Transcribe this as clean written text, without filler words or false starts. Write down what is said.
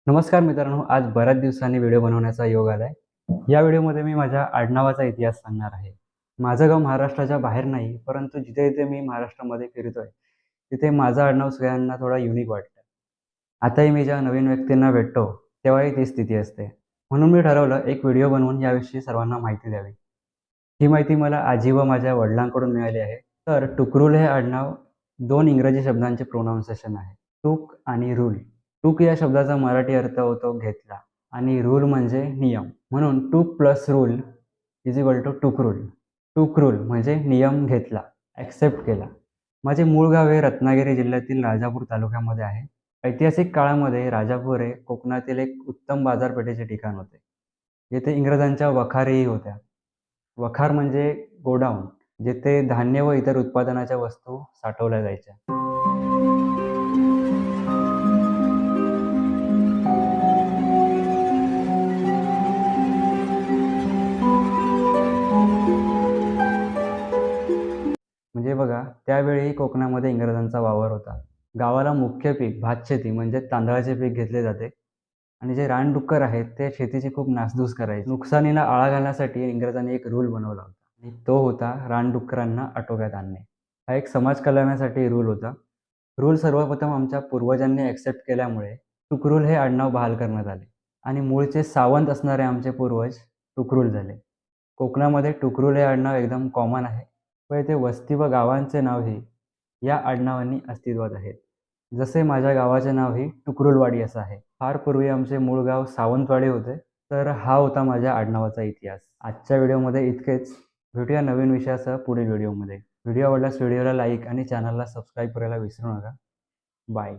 नमस्कार मित्रांनो, आज बऱ्याच दिवसांनी व्हिडिओ बनवण्याचा योग आलाय. या व्हिडिओमध्ये मी माझ्या आडनावाचा इतिहास सांगणार आहे. माझं गाव महाराष्ट्राच्या बाहेर नाही, परंतु जिथे-जिथे मी महाराष्ट्रामध्ये फिरतोय, तिथे माझं आडनाव सगळ्यांना थोडा युनिक वाटतं. आताही मी जेव्हा नवीन व्यक्तींना भेटतो, तेव्हाही तीच स्थिती असते. म्हणून मी ठरवलं एक व्हिडिओ बनवून याविषयी सर्वांना माहिती द्यावी. ही माहिती मला आजी व माझ्या वडिलांकडून मिळाली आहे. तर टुकरुल हे आडनाव 2 इंग्रजी शब्दांचे प्रोनाउन्सिएशन आहे. टूक आणि रूल. टूक या शब्दाचा मराठी अर्थ होतो घेतला आणि रूल म्हणजे नियम. म्हणून took plus rule is equal to took rule. Took rule म्हणजे नियम घेतला, ॲक्सेप्ट केला. माझे मूळ गाव हे रत्नागिरी जिल्ह्यातील राजापूर तालुक्यामध्ये आहे. ऐतिहासिक काळामध्ये राजापूर हे कोकणातील एक उत्तम बाजारपेठेचे ठिकाण होते. येथे इंग्रजांच्या वखारीही होत्या. वखार म्हणजे गोडाऊन, जेथे धान्य व इतर उत्पादनाच्या वस्तू साठवल्या जायच्या. म्हणजे बघा, त्यावेळी कोकणामध्ये इंग्रजांचा वावर होता. गावाला मुख्य पीक भातशेती म्हणजे तांदळाचे पीक घेतले जाते आणि जे रानडुक्कर आहेत ते शेतीची खूप नासधूस करायचे. नुकसानीला आळा घालण्यासाठी इंग्रजांनी एक रूल बनवला होता आणि तो होता रानडुक्करांना आटोक्यात आणणे. हा एक समाज कल्याणासाठी रूल होता. रूल सर्वप्रथम आमच्या पूर्वजांनी ॲक्सेप्ट केल्यामुळे टुकरूल हे आडनाव बहाल करण्यात आले आणि मूळचे सावंत असणारे आमचे पूर्वज टुकरूल झाले. कोकणामध्ये टुकरूल हे आडनाव एकदम कॉमन आहे व येथे वस्ती व गावांचे नावही या आडनावांनी अस्तित्वात आहेत. जसे माझ्या गावाचे नावही टुकरुलवाडी असं आहे. फार पूर्वी आमचे मूळ गाव सावंतवाडी होते. तर हा होता माझ्या आडनावाचा इतिहास. आजच्या व्हिडिओमध्ये इतकेच. भेटूया नवीन विषयासह पुढील व्हिडिओमध्ये. व्हिडिओ आवडल्यास व्हिडिओला लाईक आणि चॅनलला सबस्क्राईब करायला विसरू नका. बाय.